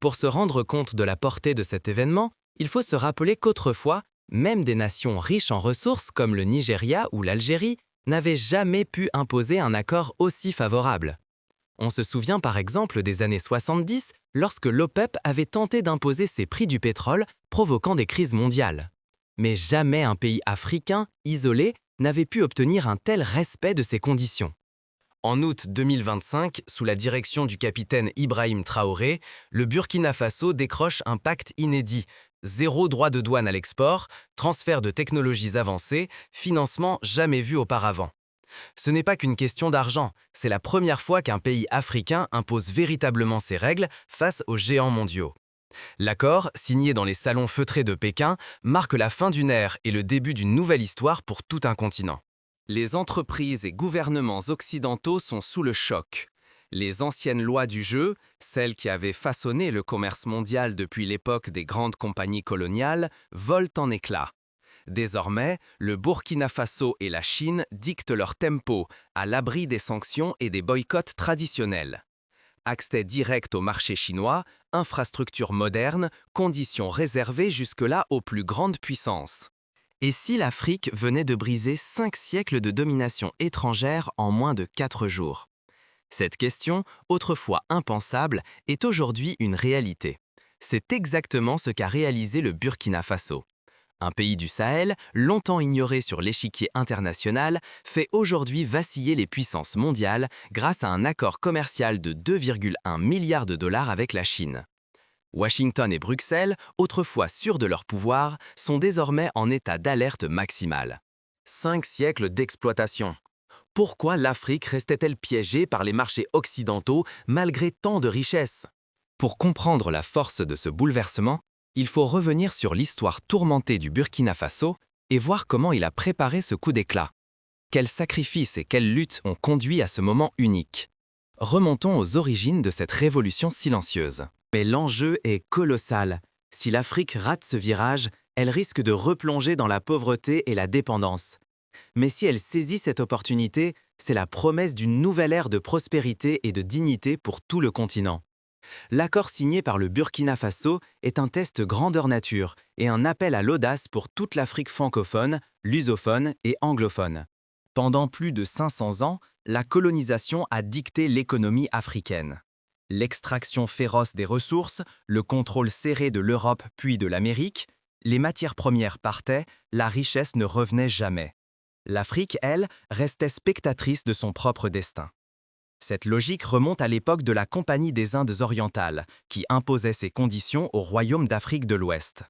Pour se rendre compte de la portée de cet événement, il faut se rappeler qu'autrefois, même des nations riches en ressources comme le Nigeria ou l'Algérie n'avaient jamais pu imposer un accord aussi favorable. On se souvient par exemple des années 70, lorsque l'OPEP avait tenté d'imposer ses prix du pétrole, provoquant des crises mondiales. Mais jamais un pays africain, isolé, n'avait pu obtenir un tel respect de ces conditions. En août 2025, sous la direction du capitaine Ibrahim Traoré, le Burkina Faso décroche un pacte inédit: zéro droit de douane à l'export, transfert de technologies avancées, financement jamais vu auparavant. Ce n'est pas qu'une question d'argent, c'est la première fois qu'un pays africain impose véritablement ses règles face aux géants mondiaux. L'accord, signé dans les salons feutrés de Pékin, marque la fin d'une ère et le début d'une nouvelle histoire pour tout un continent. Les entreprises et gouvernements occidentaux sont sous le choc. Les anciennes lois du jeu, celles qui avaient façonné le commerce mondial depuis l'époque des grandes compagnies coloniales, volent en éclats. Désormais, le Burkina Faso et la Chine dictent leur tempo, à l'abri des sanctions et des boycotts traditionnels. Accès direct au marché chinois, infrastructures modernes, conditions réservées jusque-là aux plus grandes puissances. Et si l'Afrique venait de briser 5 siècles de domination étrangère en moins de 4 jours? Cette question, autrefois impensable, est aujourd'hui une réalité. C'est exactement ce qu'a réalisé le Burkina Faso. Un pays du Sahel, longtemps ignoré sur l'échiquier international, fait aujourd'hui vaciller les puissances mondiales grâce à un accord commercial de 2,1 milliards de dollars avec la Chine. Washington et Bruxelles, autrefois sûrs de leur pouvoir, sont désormais en état d'alerte maximale. 5 siècles d'exploitation. Pourquoi l'Afrique restait-elle piégée par les marchés occidentaux malgré tant de richesses? Pour comprendre la force de ce bouleversement, il faut revenir sur l'histoire tourmentée du Burkina Faso et voir comment il a préparé ce coup d'éclat. Quels sacrifices et quelles luttes ont conduit à ce moment unique? Remontons aux origines de cette révolution silencieuse. Mais l'enjeu est colossal. Si l'Afrique rate ce virage, elle risque de replonger dans la pauvreté et la dépendance. Mais si elle saisit cette opportunité, c'est la promesse d'une nouvelle ère de prospérité et de dignité pour tout le continent. L'accord signé par le Burkina Faso est un test grandeur nature et un appel à l'audace pour toute l'Afrique francophone, lusophone et anglophone. Pendant plus de 500 ans, la colonisation a dicté l'économie africaine. L'extraction féroce des ressources, le contrôle serré de l'Europe puis de l'Amérique, les matières premières partaient, la richesse ne revenait jamais. L'Afrique, elle, restait spectatrice de son propre destin. Cette logique remonte à l'époque de la Compagnie des Indes orientales, qui imposait ses conditions au Royaume d'Afrique de l'Ouest.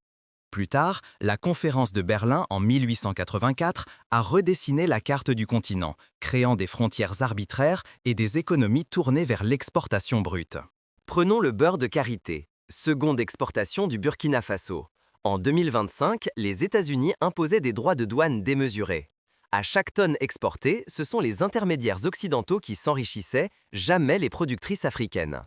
Plus tard, la Conférence de Berlin en 1884 a redessiné la carte du continent, créant des frontières arbitraires et des économies tournées vers l'exportation brute. Prenons le beurre de karité, seconde exportation du Burkina Faso. En 2025, les États-Unis imposaient des droits de douane démesurés. À chaque tonne exportée, ce sont les intermédiaires occidentaux qui s'enrichissaient, jamais les productrices africaines.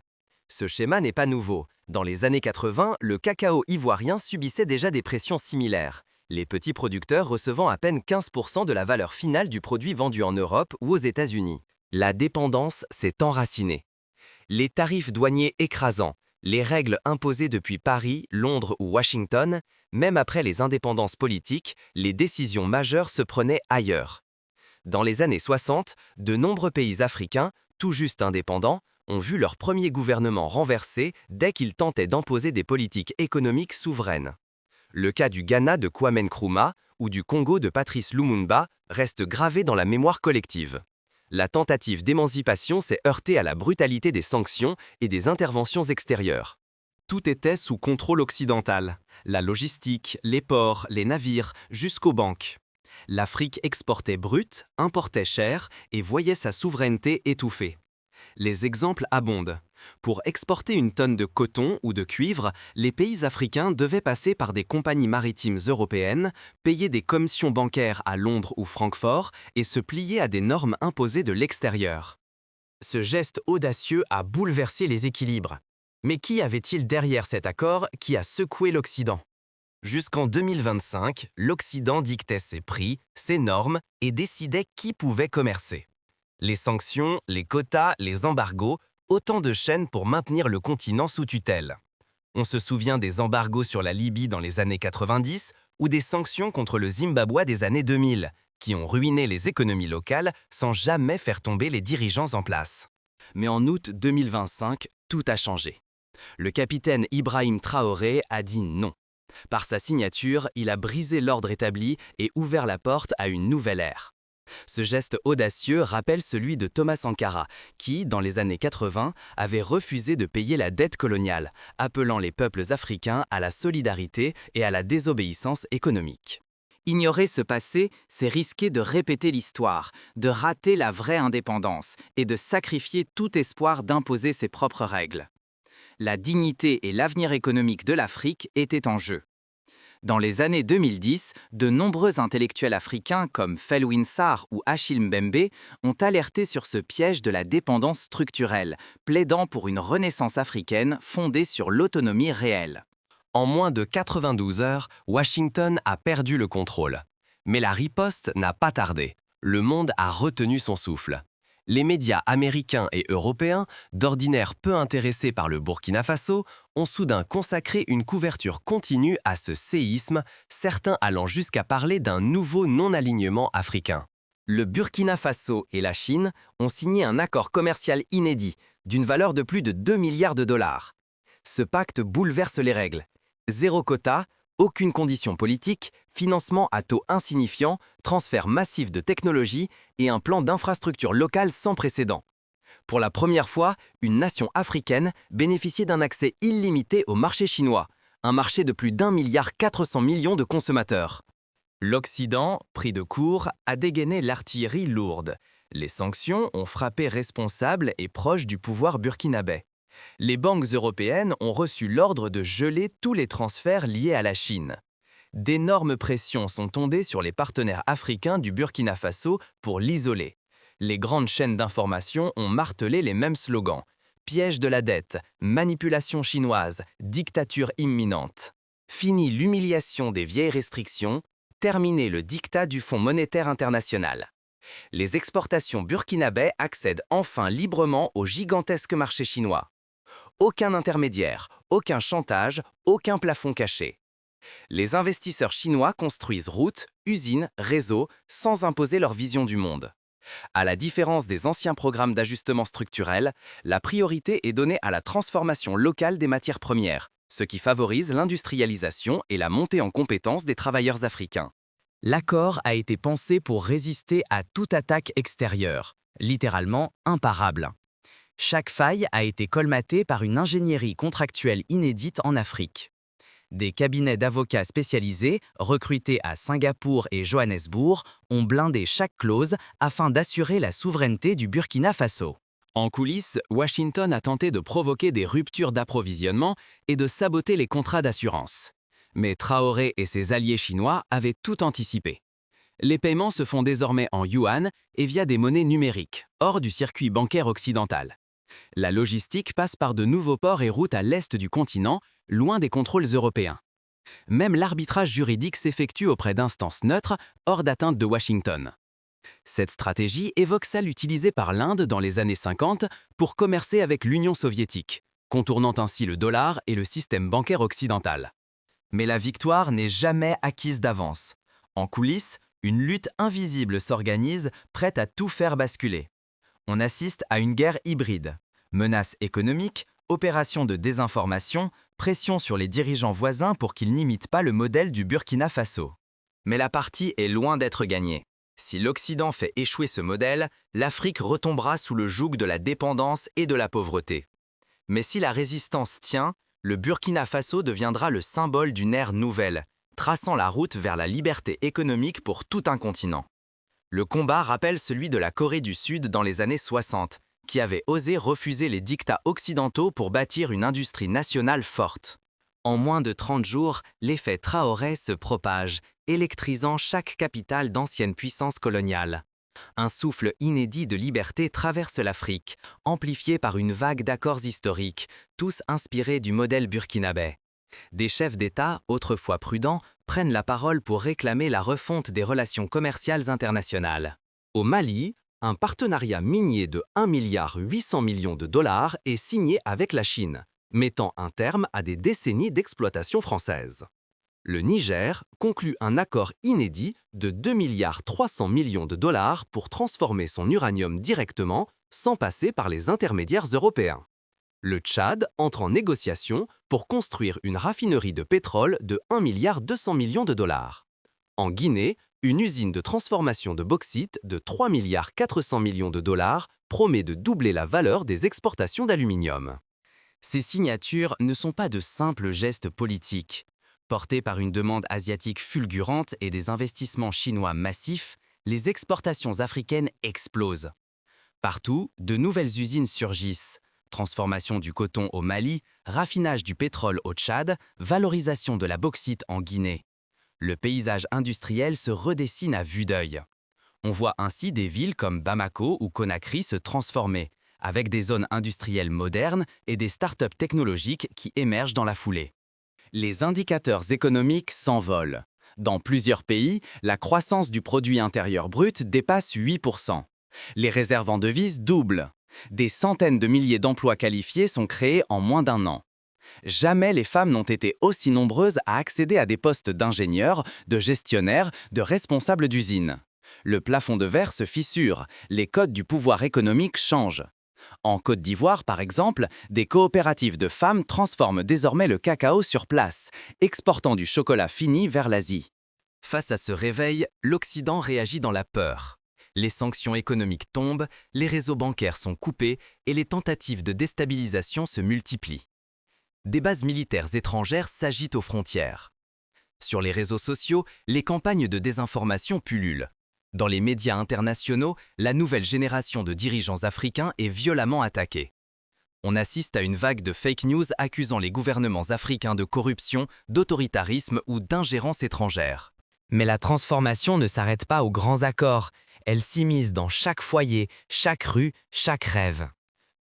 Ce schéma n'est pas nouveau. Dans les années 80, le cacao ivoirien subissait déjà des pressions similaires, les petits producteurs recevant à peine 15% de la valeur finale du produit vendu en Europe ou aux États-Unis. La dépendance s'est enracinée. Les tarifs douaniers écrasants, les règles imposées depuis Paris, Londres ou Washington, même après les indépendances politiques, les décisions majeures se prenaient ailleurs. Dans les années 60, de nombreux pays africains, tout juste indépendants, ont vu leur premier gouvernement renversé dès qu'ils tentaient d'imposer des politiques économiques souveraines. Le cas du Ghana de Kwame Nkrumah ou du Congo de Patrice Lumumba reste gravé dans la mémoire collective. La tentative d'émancipation s'est heurtée à la brutalité des sanctions et des interventions extérieures. Tout était sous contrôle occidental. La logistique, les ports, les navires, jusqu'aux banques. L'Afrique exportait brut, importait cher et voyait sa souveraineté étouffée. Les exemples abondent. Pour exporter une tonne de coton ou de cuivre, les pays africains devaient passer par des compagnies maritimes européennes, payer des commissions bancaires à Londres ou Francfort et se plier à des normes imposées de l'extérieur. Ce geste audacieux a bouleversé les équilibres. Mais qui avait-il derrière cet accord qui a secoué l'Occident? Jusqu'en 2025, l'Occident dictait ses prix, ses normes et décidait qui pouvait commercer. Les sanctions, les quotas, les embargos, autant de chaînes pour maintenir le continent sous tutelle. On se souvient des embargos sur la Libye dans les années 90 ou des sanctions contre le Zimbabwe des années 2000, qui ont ruiné les économies locales sans jamais faire tomber les dirigeants en place. Mais en août 2025, tout a changé. Le capitaine Ibrahim Traoré a dit non. Par sa signature, il a brisé l'ordre établi et ouvert la porte à une nouvelle ère. Ce geste audacieux rappelle celui de Thomas Sankara, qui, dans les années 80, avait refusé de payer la dette coloniale, appelant les peuples africains à la solidarité et à la désobéissance économique. Ignorer ce passé, c'est risquer de répéter l'histoire, de rater la vraie indépendance et de sacrifier tout espoir d'imposer ses propres règles. La dignité et l'avenir économique de l'Afrique étaient en jeu. Dans les années 2010, de nombreux intellectuels africains comme Felwine Sarr ou Achille Mbembe ont alerté sur ce piège de la dépendance structurelle, plaidant pour une renaissance africaine fondée sur l'autonomie réelle. En moins de 92 heures, Washington a perdu le contrôle. Mais la riposte n'a pas tardé. Le monde a retenu son souffle. Les médias américains et européens, d'ordinaire peu intéressés par le Burkina Faso, ont soudain consacré une couverture continue à ce séisme, certains allant jusqu'à parler d'un nouveau non-alignement africain. Le Burkina Faso et la Chine ont signé un accord commercial inédit, d'une valeur de plus de 2 milliards de dollars. Ce pacte bouleverse les règles. Zéro quota, aucune condition politique, financement à taux insignifiant, transfert massif de technologies et un plan d'infrastructure locale sans précédent. Pour la première fois, une nation africaine bénéficiait d'un accès illimité au marché chinois, un marché de plus d'1,4 milliard de consommateurs. L'Occident, pris de court, a dégainé l'artillerie lourde. Les sanctions ont frappé responsables et proches du pouvoir burkinabé. Les banques européennes ont reçu l'ordre de geler tous les transferts liés à la Chine. D'énormes pressions sont tombées sur les partenaires africains du Burkina Faso pour l'isoler. Les grandes chaînes d'information ont martelé les mêmes slogans. Piège de la dette, manipulation chinoise, dictature imminente. Fini l'humiliation des vieilles restrictions, terminé le diktat du Fonds monétaire international. Les exportations burkinabè accèdent enfin librement au gigantesque marché chinois. Aucun intermédiaire, aucun chantage, aucun plafond caché. Les investisseurs chinois construisent routes, usines, réseaux, sans imposer leur vision du monde. À la différence des anciens programmes d'ajustement structurel, la priorité est donnée à la transformation locale des matières premières, ce qui favorise l'industrialisation et la montée en compétences des travailleurs africains. L'accord a été pensé pour résister à toute attaque extérieure, littéralement imparable. Chaque faille a été colmatée par une ingénierie contractuelle inédite en Afrique. Des cabinets d'avocats spécialisés, recrutés à Singapour et Johannesburg, ont blindé chaque clause afin d'assurer la souveraineté du Burkina Faso. En coulisses, Washington a tenté de provoquer des ruptures d'approvisionnement et de saboter les contrats d'assurance. Mais Traoré et ses alliés chinois avaient tout anticipé. Les paiements se font désormais en yuan et via des monnaies numériques, hors du circuit bancaire occidental. La logistique passe par de nouveaux ports et routes à l'est du continent, loin des contrôles européens. Même l'arbitrage juridique s'effectue auprès d'instances neutres, hors d'atteinte de Washington. Cette stratégie évoque celle utilisée par l'Inde dans les années 50 pour commercer avec l'Union soviétique, contournant ainsi le dollar et le système bancaire occidental. Mais la victoire n'est jamais acquise d'avance. En coulisses, une lutte invisible s'organise, prête à tout faire basculer. On assiste à une guerre hybride. Menaces économiques, opérations de désinformation, pression sur les dirigeants voisins pour qu'ils n'imitent pas le modèle du Burkina Faso. Mais la partie est loin d'être gagnée. Si l'Occident fait échouer ce modèle, l'Afrique retombera sous le joug de la dépendance et de la pauvreté. Mais si la résistance tient, le Burkina Faso deviendra le symbole d'une ère nouvelle, traçant la route vers la liberté économique pour tout un continent. Le combat rappelle celui de la Corée du Sud dans les années 60, qui avait osé refuser les dictats occidentaux pour bâtir une industrie nationale forte. En moins de 30 jours, l'effet Traoré se propage, électrisant chaque capitale d'anciennes puissances coloniales. Un souffle inédit de liberté traverse l'Afrique, amplifié par une vague d'accords historiques, tous inspirés du modèle burkinabé. Des chefs d'État, autrefois prudents, prennent la parole pour réclamer la refonte des relations commerciales internationales. Au Mali, un partenariat minier de 1,8 milliard de dollars est signé avec la Chine, mettant un terme à des décennies d'exploitation française. Le Niger conclut un accord inédit de 2,3 milliards de dollars pour transformer son uranium directement, sans passer par les intermédiaires européens. Le Tchad entre en négociation pour construire une raffinerie de pétrole de 1,2 milliard de dollars. En Guinée, une usine de transformation de bauxite de 3,4 milliards de dollars promet de doubler la valeur des exportations d'aluminium. Ces signatures ne sont pas de simples gestes politiques. Portées par une demande asiatique fulgurante et des investissements chinois massifs, les exportations africaines explosent. Partout, de nouvelles usines surgissent. Transformation du coton au Mali, raffinage du pétrole au Tchad, valorisation de la bauxite en Guinée. Le paysage industriel se redessine à vue d'œil. On voit ainsi des villes comme Bamako ou Conakry se transformer, avec des zones industrielles modernes et des startups technologiques qui émergent dans la foulée. Les indicateurs économiques s'envolent. Dans plusieurs pays, la croissance du produit intérieur brut dépasse 8%. Les réserves en devises doublent. Des centaines de milliers d'emplois qualifiés sont créés en moins d'un an. Jamais les femmes n'ont été aussi nombreuses à accéder à des postes d'ingénieurs, de gestionnaires, de responsables d'usines. Le plafond de verre se fissure, les codes du pouvoir économique changent. En Côte d'Ivoire, par exemple, des coopératives de femmes transforment désormais le cacao sur place, exportant du chocolat fini vers l'Asie. Face à ce réveil, l'Occident réagit dans la peur. Les sanctions économiques tombent, les réseaux bancaires sont coupés et les tentatives de déstabilisation se multiplient. Des bases militaires étrangères s'agitent aux frontières. Sur les réseaux sociaux, les campagnes de désinformation pullulent. Dans les médias internationaux, la nouvelle génération de dirigeants africains est violemment attaquée. On assiste à une vague de fake news accusant les gouvernements africains de corruption, d'autoritarisme ou d'ingérence étrangère. Mais la transformation ne s'arrête pas aux grands accords. Elle s'immisce dans chaque foyer, chaque rue, chaque rêve.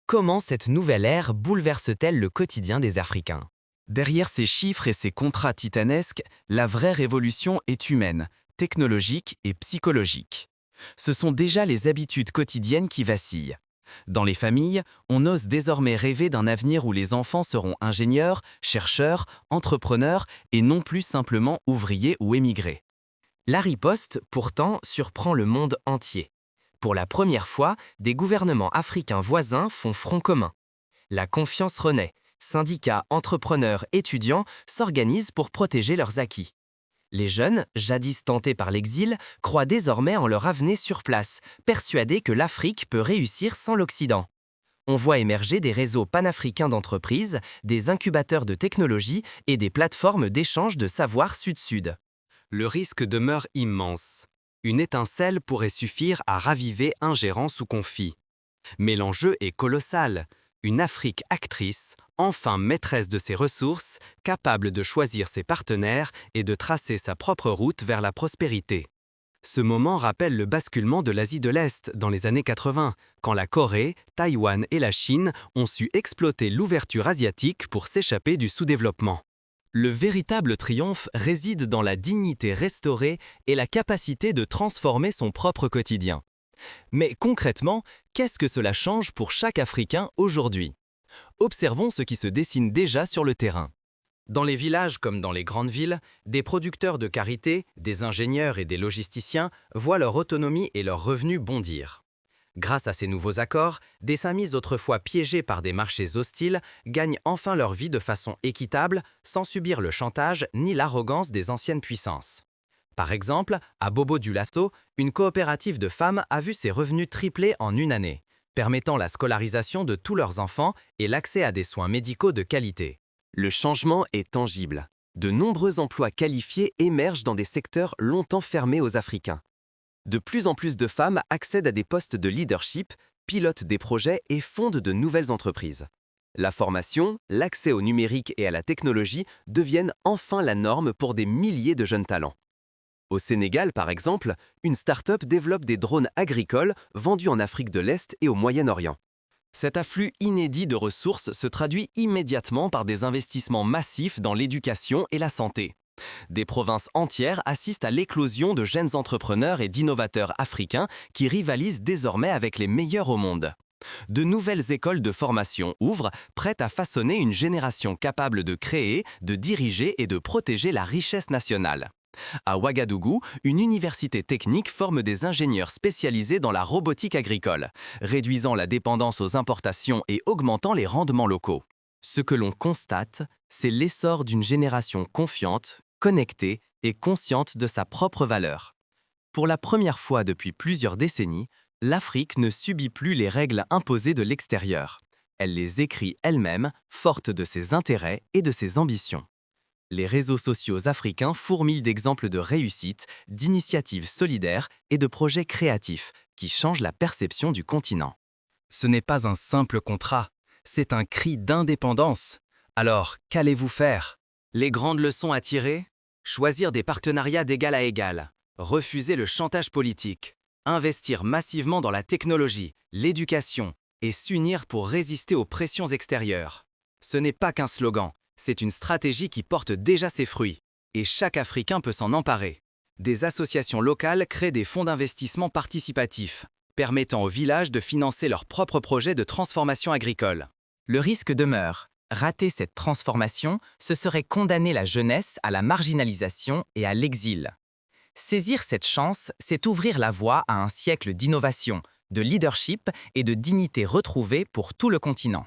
Comment cette nouvelle ère bouleverse-t-elle le quotidien des Africains? Derrière ces chiffres et ces contrats titanesques, la vraie révolution est humaine, technologique et psychologique. Ce sont déjà les habitudes quotidiennes qui vacillent. Dans les familles, on ose désormais rêver d'un avenir où les enfants seront ingénieurs, chercheurs, entrepreneurs et non plus simplement ouvriers ou émigrés. La riposte, pourtant, surprend le monde entier. Pour la première fois, des gouvernements africains voisins font front commun. La confiance renaît. Syndicats, entrepreneurs, étudiants s'organisent pour protéger leurs acquis. Les jeunes, jadis tentés par l'exil, croient désormais en leur avenir sur place, persuadés que l'Afrique peut réussir sans l'Occident. On voit émerger des réseaux panafricains d'entreprises, des incubateurs de technologie et des plateformes d'échange de savoir sud-sud. Le risque demeure immense. Une étincelle pourrait suffire à raviver ingérence ou conflit. Mais l'enjeu est colossal. Une Afrique actrice, enfin maîtresse de ses ressources, capable de choisir ses partenaires et de tracer sa propre route vers la prospérité. Ce moment rappelle le basculement de l'Asie de l'Est dans les années 80, quand la Corée, Taïwan et la Chine ont su exploiter l'ouverture asiatique pour s'échapper du sous-développement. Le véritable triomphe réside dans la dignité restaurée et la capacité de transformer son propre quotidien. Mais concrètement, qu'est-ce que cela change pour chaque Africain aujourd'hui? Observons ce qui se dessine déjà sur le terrain. Dans les villages comme dans les grandes villes, des producteurs de karité, des ingénieurs et des logisticiens voient leur autonomie et leurs revenus bondir. Grâce à ces nouveaux accords, des familles autrefois piégées par des marchés hostiles gagnent enfin leur vie de façon équitable, sans subir le chantage ni l'arrogance des anciennes puissances. Par exemple, à Bobo-Dioulasso, une coopérative de femmes a vu ses revenus tripler en une année, permettant la scolarisation de tous leurs enfants et l'accès à des soins médicaux de qualité. Le changement est tangible. De nombreux emplois qualifiés émergent dans des secteurs longtemps fermés aux Africains. De plus en plus de femmes accèdent à des postes de leadership, pilotent des projets et fondent de nouvelles entreprises. La formation, l'accès au numérique et à la technologie deviennent enfin la norme pour des milliers de jeunes talents. Au Sénégal, par exemple, une start-up développe des drones agricoles vendus en Afrique de l'Est et au Moyen-Orient. Cet afflux inédit de ressources se traduit immédiatement par des investissements massifs dans l'éducation et la santé. Des provinces entières assistent à l'éclosion de jeunes entrepreneurs et d'innovateurs africains qui rivalisent désormais avec les meilleurs au monde. De nouvelles écoles de formation ouvrent, prêtes à façonner une génération capable de créer, de diriger et de protéger la richesse nationale. À Ouagadougou, une université technique forme des ingénieurs spécialisés dans la robotique agricole, réduisant la dépendance aux importations et augmentant les rendements locaux. Ce que l'on constate, c'est l'essor d'une génération confiante, connectée et consciente de sa propre valeur. Pour la première fois depuis plusieurs décennies, l'Afrique ne subit plus les règles imposées de l'extérieur. Elle les écrit elle-même, forte de ses intérêts et de ses ambitions. Les réseaux sociaux africains fourmillent d'exemples de réussite, d'initiatives solidaires et de projets créatifs qui changent la perception du continent. Ce n'est pas un simple contrat, c'est un cri d'indépendance. Alors, qu'allez-vous faire? Les grandes leçons à tirer? Choisir des partenariats d'égal à égal, refuser le chantage politique, investir massivement dans la technologie, l'éducation et s'unir pour résister aux pressions extérieures. Ce n'est pas qu'un slogan. C'est une stratégie qui porte déjà ses fruits, et chaque Africain peut s'en emparer. Des associations locales créent des fonds d'investissement participatifs, permettant aux villages de financer leurs propres projets de transformation agricole. Le risque demeure. Rater cette transformation, ce serait condamner la jeunesse à la marginalisation et à l'exil. Saisir cette chance, c'est ouvrir la voie à un siècle d'innovation, de leadership et de dignité retrouvée pour tout le continent.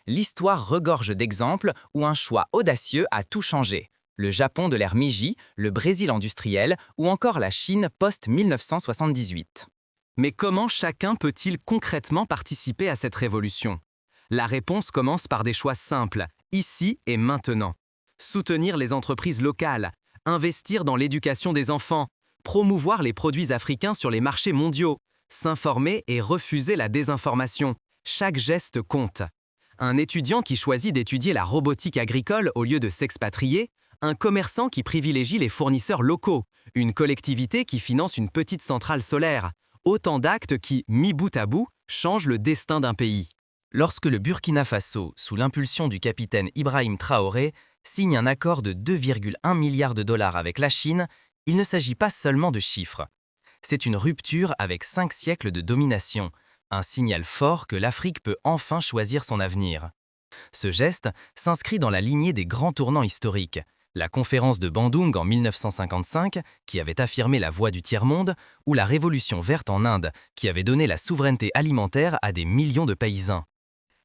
L'histoire regorge d'exemples où un choix audacieux a tout changé. Le Japon de l'ère Meiji, le Brésil industriel ou encore la Chine post-1978. Mais comment chacun peut-il concrètement participer à cette révolution? La réponse commence par des choix simples, ici et maintenant. Soutenir les entreprises locales, investir dans l'éducation des enfants, promouvoir les produits africains sur les marchés mondiaux, s'informer et refuser la désinformation. Chaque geste compte. Un étudiant qui choisit d'étudier la robotique agricole au lieu de s'expatrier, un commerçant qui privilégie les fournisseurs locaux, une collectivité qui finance une petite centrale solaire. Autant d'actes qui, mis bout à bout, changent le destin d'un pays. Lorsque le Burkina Faso, sous l'impulsion du capitaine Ibrahim Traoré, signe un accord de 2,1 milliards de dollars avec la Chine, il ne s'agit pas seulement de chiffres. C'est une rupture avec 5 siècles de domination, un signal fort que l'Afrique peut enfin choisir son avenir. Ce geste s'inscrit dans la lignée des grands tournants historiques, la conférence de Bandung en 1955, qui avait affirmé la voie du tiers-monde, ou la révolution verte en Inde, qui avait donné la souveraineté alimentaire à des millions de paysans.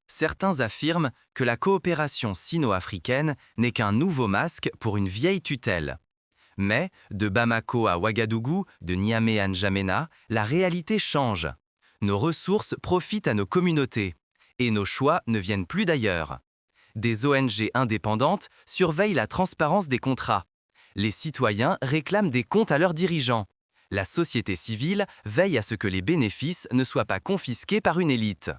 Certains affirment que la coopération sino-africaine n'est qu'un nouveau masque pour une vieille tutelle. Mais, de Bamako à Ouagadougou, de Niamey à N'Djamena, la réalité change. Nos ressources profitent à nos communautés, et nos choix ne viennent plus d'ailleurs. Des ONG indépendantes surveillent la transparence des contrats. Les citoyens réclament des comptes à leurs dirigeants. La société civile veille à ce que les bénéfices ne soient pas confisqués par une élite.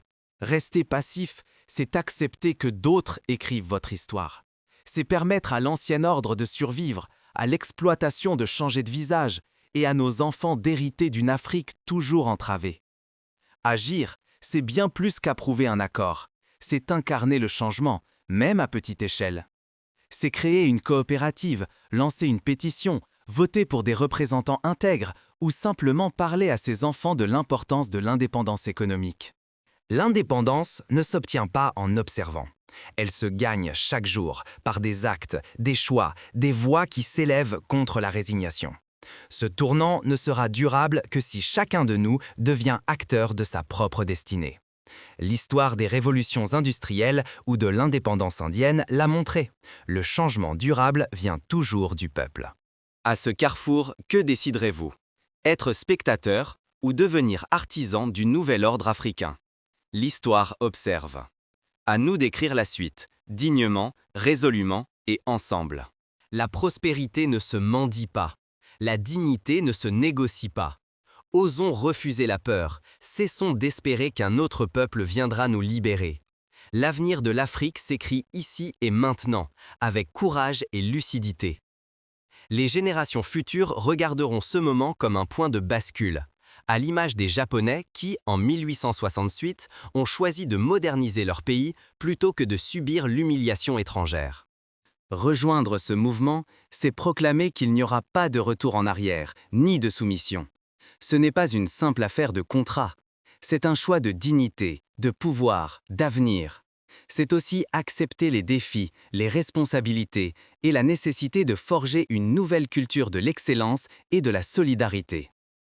Rester passif, c'est accepter que d'autres écrivent votre histoire. C'est permettre à l'ancien ordre de survivre, à l'exploitation de changer de visage et à nos enfants d'hériter d'une Afrique toujours entravée. Agir, c'est bien plus qu'approuver un accord. C'est incarner le changement, même à petite échelle. C'est créer une coopérative, lancer une pétition, voter pour des représentants intègres ou simplement parler à ses enfants de l'importance de l'indépendance économique. L'indépendance ne s'obtient pas en observant. Elle se gagne chaque jour par des actes, des choix, des voix qui s'élèvent contre la résignation. Ce tournant ne sera durable que si chacun de nous devient acteur de sa propre destinée. L'histoire des révolutions industrielles ou de l'indépendance indienne l'a montré. Le changement durable vient toujours du peuple. À ce carrefour, que déciderez-vous? Être spectateur ou devenir artisan du nouvel ordre africain? L'histoire observe. À nous d'écrire la suite, dignement, résolument et ensemble. La prospérité ne se mendie pas. La dignité ne se négocie pas. Osons refuser la peur, cessons d'espérer qu'un autre peuple viendra nous libérer. L'avenir de l'Afrique s'écrit ici et maintenant, avec courage et lucidité. Les générations futures regarderont ce moment comme un point de bascule, à l'image des Japonais qui, en 1868, ont choisi de moderniser leur pays plutôt que de subir l'humiliation étrangère. Rejoindre ce mouvement, c'est proclamer qu'il n'y aura pas de retour en arrière, ni de soumission. Ce n'est pas une simple affaire de contrat. C'est un choix de dignité, de pouvoir, d'avenir. C'est aussi accepter les défis, les responsabilités et la nécessité de forger une nouvelle culture de l'excellence et de la solidarité.